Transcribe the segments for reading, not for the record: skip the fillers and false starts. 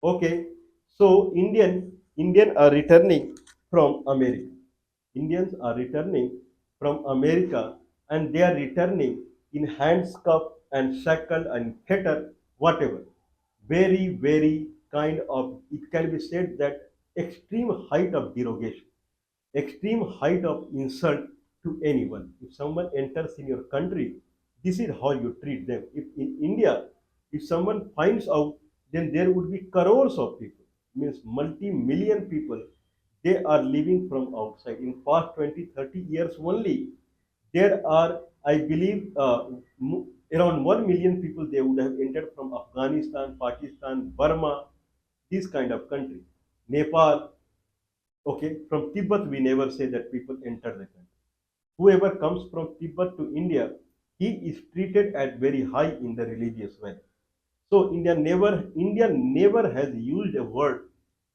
Okay, so Indian are returning from America. Indians are returning from America, and they are returning in handcuffed and shackled and fettered, whatever. Very, very kind of, it can be said that extreme height of derogation, extreme height of insult to anyone. If someone enters in your country, this is how you treat them. If in India, if someone finds out, then there would be crores of people, means multi-million people, they are living from outside. In past 20, 30 years only, there are, I believe, around 1 million people they would have entered from Afghanistan, Pakistan, Burma, this kind of country. Nepal, okay, from Tibet, we never say that people enter the country. Whoever comes from Tibet to India, he is treated at very high in the religious way. So India never has used a word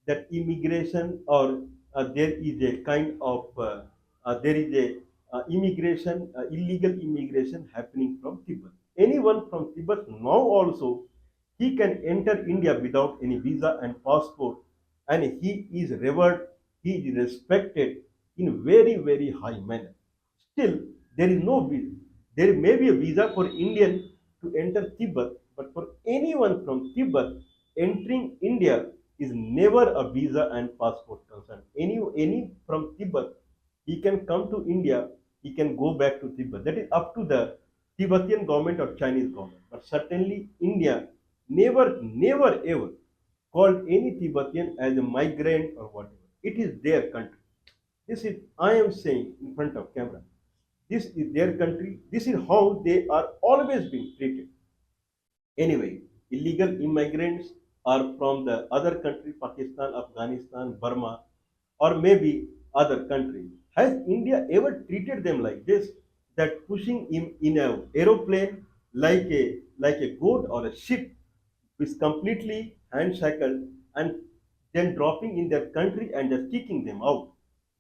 that immigration or there is a kind of there is a immigration illegal immigration happening from Tibet. Anyone from Tibet now also he can enter India without any visa and passport, and he is revered, he is respected in very high manner. Still, there is no visa. There may be a visa for Indian to enter Tibet, but for anyone from Tibet entering India is never a visa and passport concern. Any from Tibet, he can come to India, he can go back to Tibet. That is up to the Tibetan government or Chinese government. But certainly India never ever called any Tibetan as a migrant or whatever. It is their country. This is I am saying in front of camera. This is their country. This is how they are always being treated. Anyway, illegal immigrants are from the other country, Pakistan, Afghanistan, Burma, or maybe other countries. Has India ever treated them like this? That pushing him in an aeroplane like a goat or a sheep is completely handshackled and then dropping in their country and just kicking them out.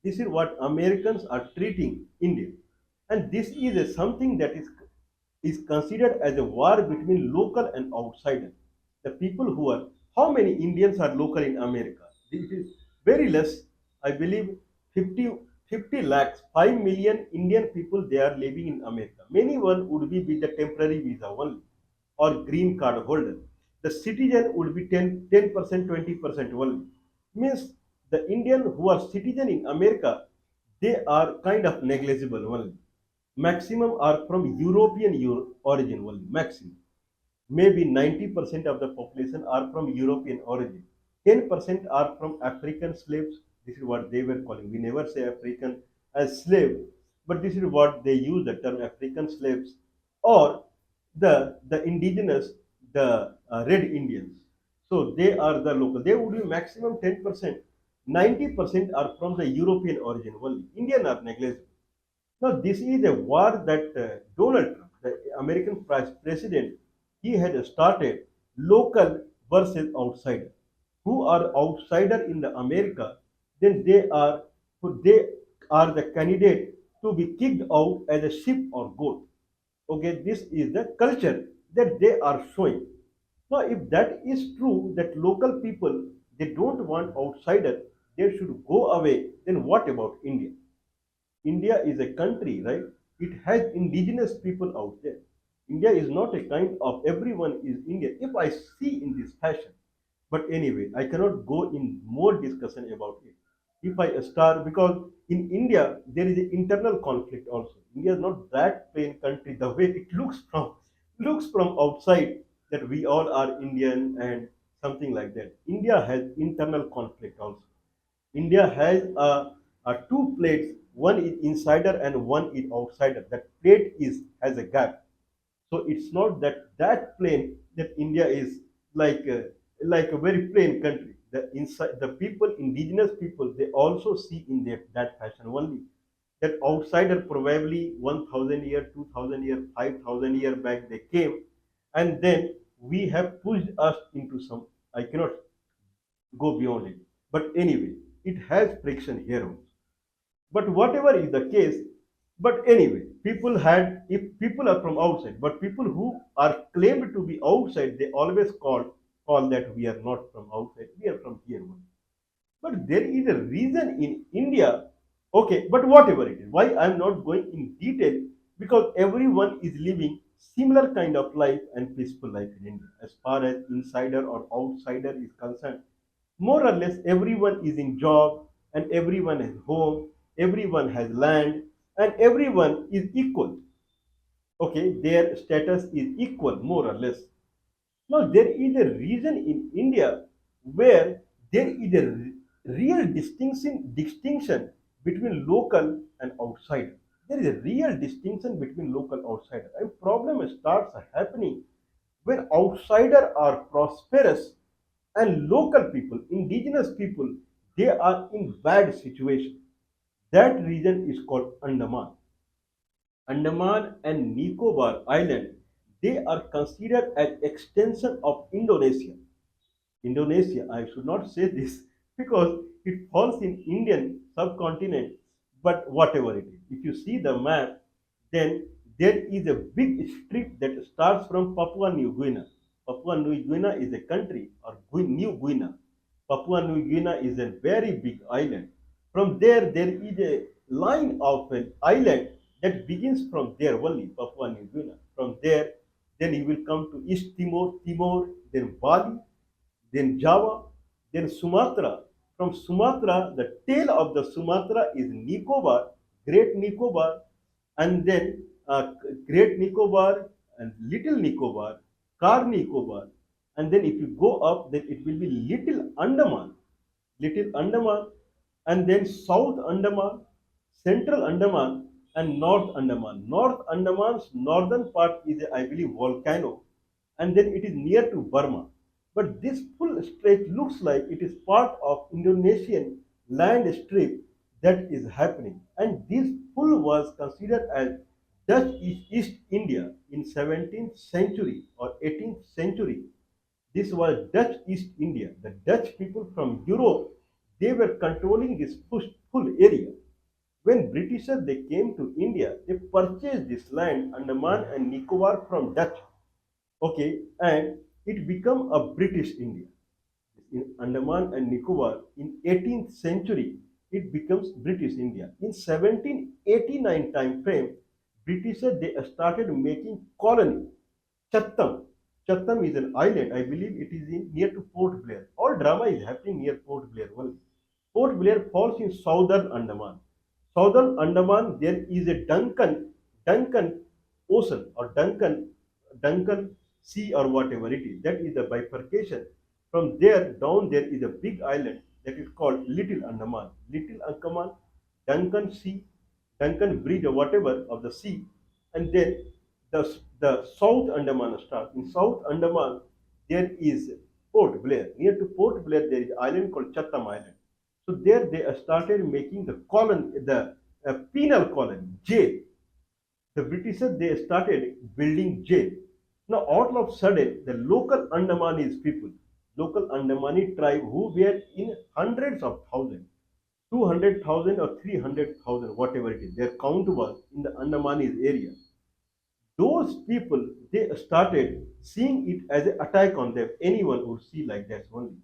This is what Americans are treating India. And this is something that is considered as a war between local and outsider. The people who are, how many Indians are local in America? It is very less. I believe 50 lakhs, 5 million Indian people they are living in America. Many one would be with the temporary visa only or green card holder. The citizen would be 10%, 20% only. Means the Indian who are citizen in America, they are kind of negligible only. Maximum are from European origin only. Maximum. Maybe 90% of the population are from European origin. 10% are from African slaves. This is what they were calling. We never say African as slave, but this is what they use the term African slaves or the indigenous, the red Indians. So they are the local. They would be maximum 10%. 90% are from the European origin only. Indian are negligible. Now, this is a war that Donald Trump, the American president, he had started local versus outsider. Who are outsider in the America, then they are the candidate to be kicked out as a sheep or goat. Okay, this is the culture that they are showing. Now, if that is true, that local people they don't want outsider, they should go away. Then what about India? India is a country, right? It has indigenous people out there. India is not a kind of everyone is India. If I see in this fashion, but anyway, I cannot go in more discussion about it. If I start, because in India there is an internal conflict also. India is not that plain country the way it looks from outside that we all are Indian and something like that. India has internal conflict also. India has two plates. One is insider and one is outsider. That plate is has a gap. So it's not that plain that India is like a very plain country. The people, indigenous people, they also see in that fashion only. That outsider probably 1,000 year, 2,000 year, 5,000 year back they came, and then we have pushed us into some. I cannot go beyond it. But anyway, it has friction here also. But whatever is the case, but anyway, if people are from outside, but people who are claimed to be outside, they always called call that we are not from outside, we are from here only. But there is a reason in India, okay, but whatever it is, why I'm not going in detail, because everyone is living similar kind of life and peaceful life in India. As far as insider or outsider is concerned, more or less everyone is in job and everyone has home, everyone has land, and everyone is equal. Okay, their status is equal more or less. Now, there is a region in India where there is a real distinction between local and outsider. There is a real distinction between local and outsider. And problem starts happening when outsider are prosperous and local people, indigenous people, they are in bad situation. That region is called Andaman. Andaman and Nicobar Island, they are considered as extension of Indonesia. Indonesia, I should not say this because it falls in Indian subcontinent, but whatever it is. If you see the map, then there is a big strip that starts from Papua New Guinea. Papua New Guinea is a country, or New Guinea. Papua New Guinea is a very big island. From there, there is a line of an island that begins from there only, Papua New Guinea. From there, then you will come to East Timor, then Bali, then Java, then Sumatra. From Sumatra, the tail of the Sumatra is Nicobar, Great Nicobar, and then Great Nicobar and Little Nicobar, Car Nicobar, and then if you go up, then it will be Little Andaman, and then South Andaman, Central Andaman, and North Andaman. North Andaman's northern part is, I believe, volcano, and then it is near to Burma. But this full stretch looks like it is part of Indonesian land strip that is happening. And this full was considered as Dutch East India in 17th century or 18th century. This was Dutch East India. The Dutch people from Europe, they were controlling this full area. When Britishers they came to India, they purchased this land, Andaman and Nicobar, from Dutch. Okay, and it became a British India. In Andaman and Nicobar, in 18th century, it becomes British India. In 1789 time frame, Britishers they started making colony. Chatham. Chatham is an island. I believe it is in near to Port Blair. All drama is happening near Port Blair only. Port Blair falls in southern Andaman. Southern Andaman, there is a Duncan Ocean or Duncan Sea or whatever it is. That is the bifurcation. From there down, there is a big island that is called Little Andaman. Little Andaman, Duncan Sea, Duncan Bridge or whatever of the sea, and then the South Andaman starts. In South Andaman, there is Port Blair. Near to Port Blair, there is an island called Chatham Island. So there they started making the colony, the penal colony, jail. The Britishers they started building jail. Now all of a sudden, the local Andamanese people, local Andamani tribe who were in hundreds of thousands, 200,000 or 300,000, whatever it is, their count was in the Andamanese area. Those people they started seeing it as an attack on them. Anyone would see like that only.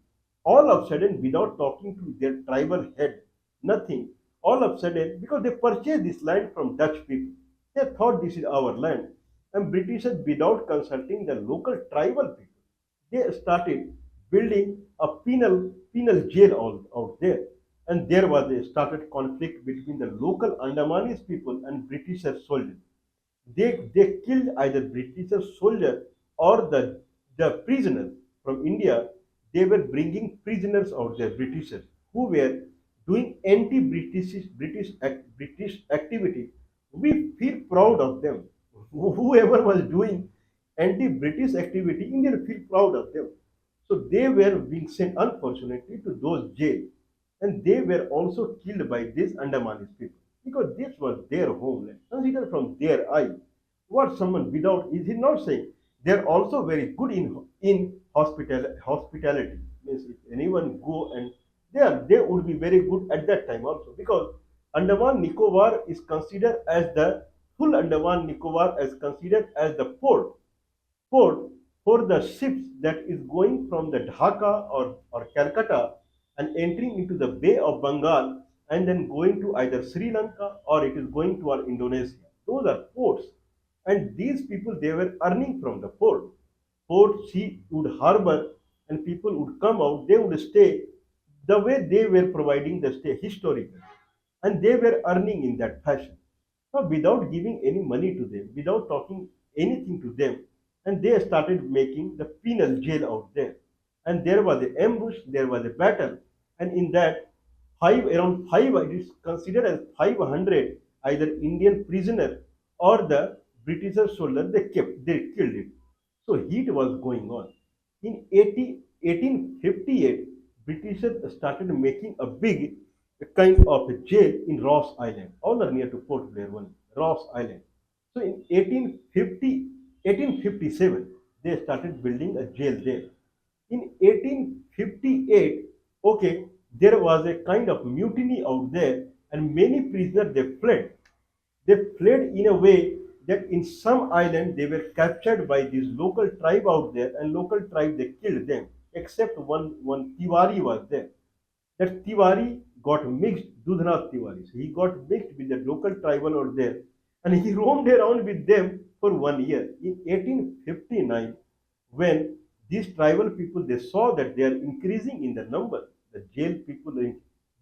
All of a sudden, without talking to their tribal head, nothing. All of a sudden, because they purchased this land from Dutch people, they thought this is our land. And Britishers, without consulting the local tribal people, they started building a penal jail out there. And there was a started conflict between the local Andamanese people and British soldiers. They killed either British soldier or the prisoners from India. They were bringing prisoners out there, Britishers, who were doing British activity. We feel proud of them. Whoever was doing anti-British activity, Indians feel proud of them. So they were being sent, unfortunately, to those jails, and they were also killed by these Andamanese people because this was their homeland. Consider from their eye what someone without is he not saying they are also very good in hospitality. Means if anyone go and they would be very good at that time also because Andaman Nicobar is considered as the full Andaman Nicobar as considered as the port. for the ships that is going from the Dhaka or Calcutta and entering into the Bay of Bengal and then going to either Sri Lanka or it is going to our Indonesia. Those are ports. And these people, they were earning from the port. Port sea would harbor and people would come out, they would stay the way they were providing the stay historically. And they were earning in that fashion. Now, without giving any money to them, without talking anything to them, and they started making the penal jail out there. And there was an ambush, there was a battle, and in that, around five, it is considered as 500 either Indian prisoner or the British soldier they killed it. So heat was going on. In 1858, Britishers started making a big kind of a jail in Ross Island, all are near to Port Blair one, Ross Island. So in 1857, they started building a jail there. In 1858, okay, there was a kind of mutiny out there, and many prisoners they fled. They fled in a way that in some island they were captured by this local tribe out there, and local tribe they killed them, except one Tiwari was there. That Tiwari got mixed, Dudhnath Tiwari. So he got mixed with the local tribal out there, and he roamed around with them for 1 year. In 1859, when these tribal people they saw that they are increasing in the number, the jail people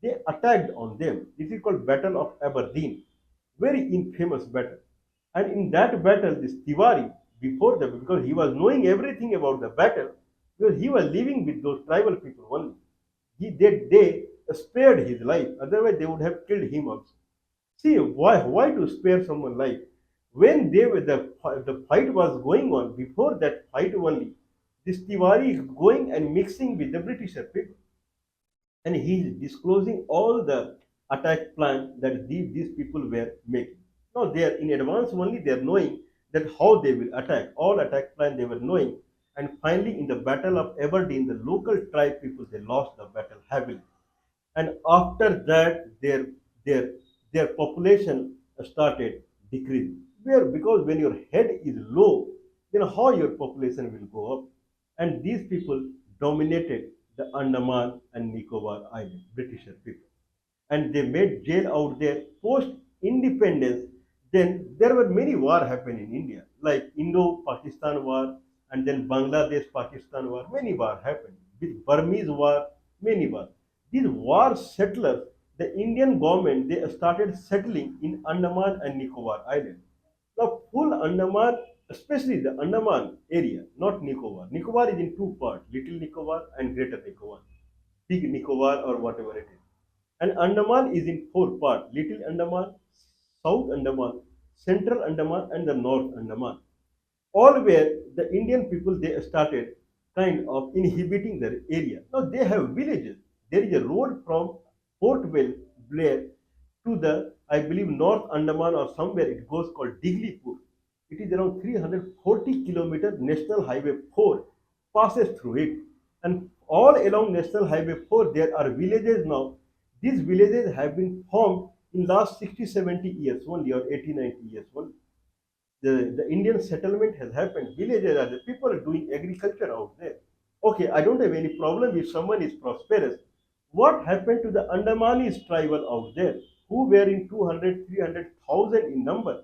they attacked on them. This is called Battle of Aberdeen, very infamous battle. And in that battle, this Tiwari, before the because he was knowing everything about the battle, because he was living with those tribal people only. They spared his life, otherwise they would have killed him also. See, why to spare someone life? When they were the fight was going on, before that fight only, this Tiwari is going and mixing with the British people, and he is disclosing all the attack plan that these people were making. Now they are in advance only, they are knowing that how they will attack, all attack plan they were knowing. And finally in the battle of Aberdeen, the local tribe people they lost the battle heavily. And after that their their population started decreasing. Where because when your head is low, then how your population will go up? And these people dominated the Andaman and Nicobar Island, British people, and they made jail out there. Post independence, then there were many war happened in India, like Indo-Pakistan war, and then Bangladesh-Pakistan war. Many war happened. With Burmese war, many war. These war settlers, the Indian government, they started settling in Andaman and Nicobar Island. Now, full Andaman, especially the Andaman area, not Nicobar. Nicobar is in two parts, Little Nicobar and Greater Nicobar, Big Nicobar or whatever it is. And Andaman is in four parts, Little Andaman, South Andaman, Central Andaman, and the North Andaman. All where the Indian people they started kind of inhibiting their area. Now they have villages. There is a road from Port Blair to the, I believe, North Andaman or somewhere it goes called Diglipur. It is around 340 kilometer National Highway 4 passes through it. And all along National Highway 4 there are villages now. These villages have been formed in last 60, 70 years only or 80, 90 years only. The Indian settlement has happened. Villages are the people are doing agriculture out there. Okay, I don't have any problem if someone is prosperous. What happened to the Andamanese tribal out there who were in 200, 300,000 in number?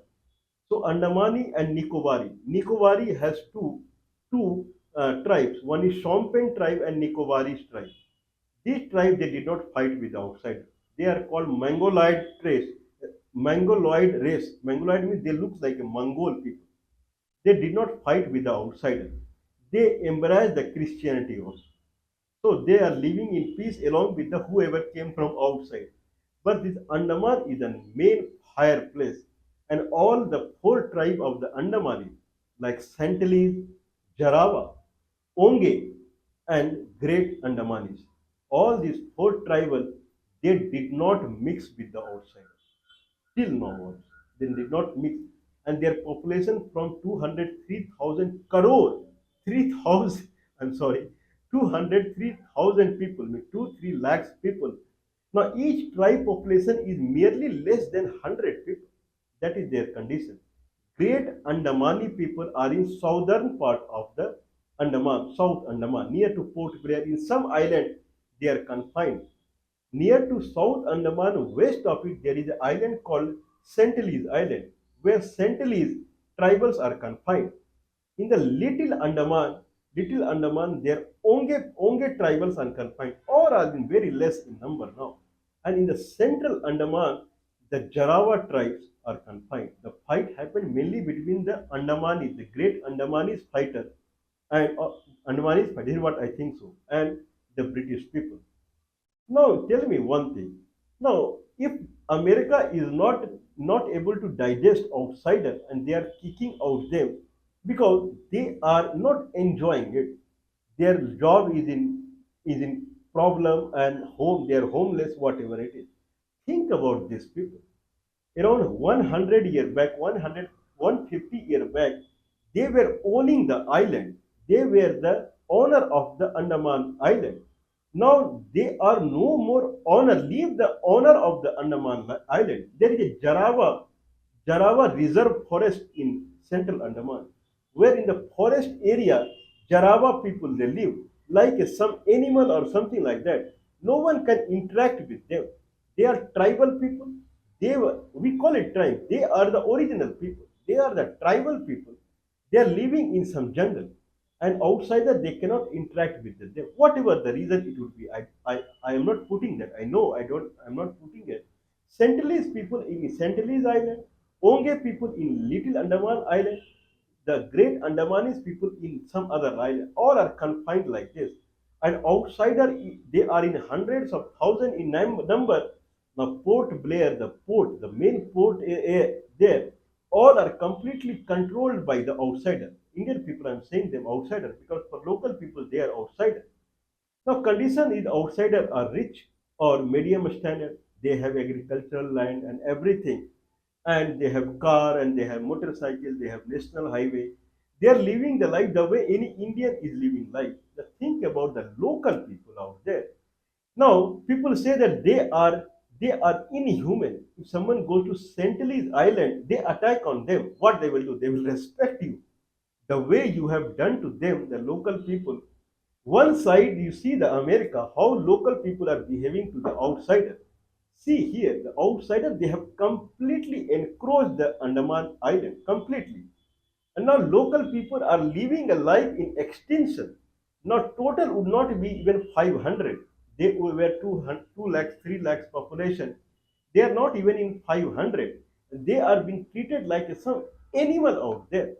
So Andamani and Nicobarese. Nicobarese has two tribes. One is Shompen tribe and Nicobarese tribe. These tribes they did not fight with the outsiders. They are called Mongoloid race. Mongoloid race. Mongoloid means they look like a Mongol people. They did not fight with the outsiders. They embraced the Christianity also. So they are living in peace along with the whoever came from outside. But this Andaman is a main higher place, and all the four tribe of the Andamanis, like Santalese, Jarawa, Onge, and Great Andamanis, all these four tribal, they did not mix with the outsiders. Till now also, they did not mix, and their population from 203,000 crore, 3,000. I'm sorry, 203,000 people, mean 2 3 lakhs people. Now each tribe population is merely less than 100 people. That is their condition. Great Andamani people are in southern part of the Andaman, South Andaman, near to Port Blair. In some island, they are confined. Near to South Andaman, west of it, there is an island called Sentinelese Island, where Sentinelese tribals are confined. In the Little Andaman, their Onge tribals are confined, or are in very less in number now. And in the Central Andaman, the Jarawa tribes are confined. The fight happened mainly between the Andamanis, the great Andamanese fighter, and Andamanese fighter, this is what I think so, and the British people. Now, tell me one thing. Now, if America is not able to digest outsider and they are kicking out them because they are not enjoying it, their job is in problem and home they are homeless, whatever it is. Think about these people. Around 100 years back, 100, 150 years back, they were owning the island. They were the owner of the Andaman Island. Now they are no more owner. Leave the owner of the Andaman Island. There is a Jarawa Reserve Forest in Central Andaman, where in the forest area, Jarawa people they live like some animal or something like that. No one can interact with them. They are tribal people. We call it tribe. They are the original people. They are the tribal people. They are living in some jungle, and outsider they cannot interact with them. Whatever the reason it would be, I am not putting that. I know I don't. I'm not putting it. Sentinelese people in Sentinelese Island, Onge people in Little Andaman Island, the great Andamanese people in some other island, all are confined like this. And outsider, they are in hundreds of thousands in number. Now, Port Blair, the port, the main port there, all are completely controlled by the outsider. Indian people, I'm saying them outsider because for local people, they are outsider. Now, condition is outsider are rich or medium standard. They have agricultural land and everything, and they have car and they have motorcycle. They have national highway. They are living the life the way any Indian is living life. Now, think about the local people out there. Now, people say that they are inhuman. If someone goes to Sentinelese Island, they attack on them. What they will do? They will respect you. The way you have done to them, the local people. One side, you see the America, how local people are behaving to the outsider. See here, the outsider, they have completely encroached the Andaman Island, completely. And now local people are living a life in extinction. Now total would not be even 500. They were 2 lakhs, 3 lakhs population. They are not even in 500. They are being treated like some animal out there.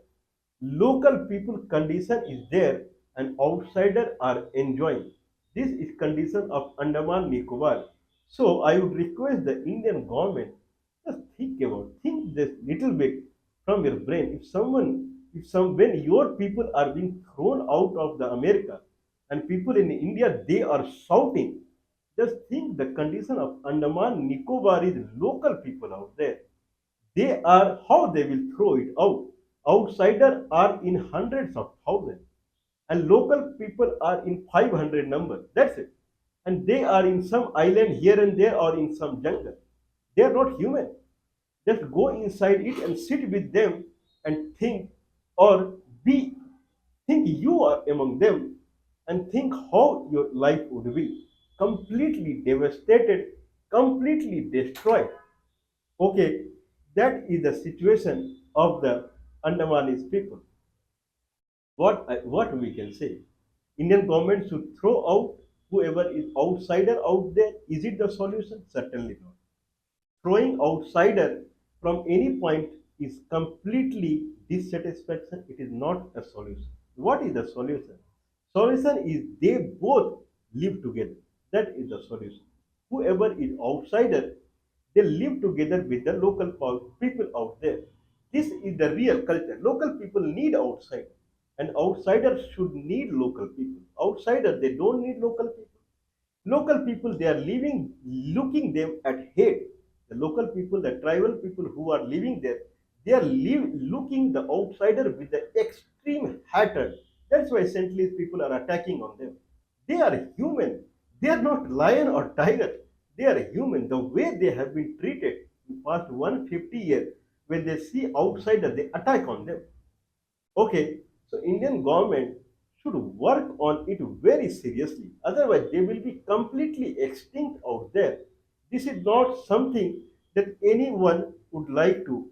Local people condition is there and outsider are enjoying. This is condition of Andaman Nicobar. So I would request the Indian government just think this little bit from your brain. When your people are being thrown out of the America and people in India they are shouting, just think the condition of Andaman Nicobar is local people out there. They are how they will throw it out. Outsiders are in hundreds of thousands, and local people are in 500 number. That's it. And they are in some island here and there or in some jungle. They are not human. Just go inside it and sit with them and think, or be think you are among them and think how your life would be. Completely devastated, completely destroyed. Okay, that is the situation of the Andamanese people. What we can say? Indian government should throw out whoever is outsider out there. Is it the solution? Certainly not. Throwing outsider from any point is completely dissatisfaction. It is not a solution. What is the solution? Solution is they both live together. That is the solution. Whoever is outsider, they live together with the local people out there. This is the real culture. Local people need outsider, and outsiders should need local people. Outsider, they don't need local people. Local people, they are living, looking them at hate. The local people, the tribal people who are living there, they are looking the outsider with the extreme hatred. That's why Sentinelese people are attacking on them. They are human. They are not lion or tiger. They are human. The way they have been treated in past 150 years, when they see outsider, they attack on them. Okay, so Indian government should work on it very seriously. Otherwise, they will be completely extinct out there. This is not something that anyone would like to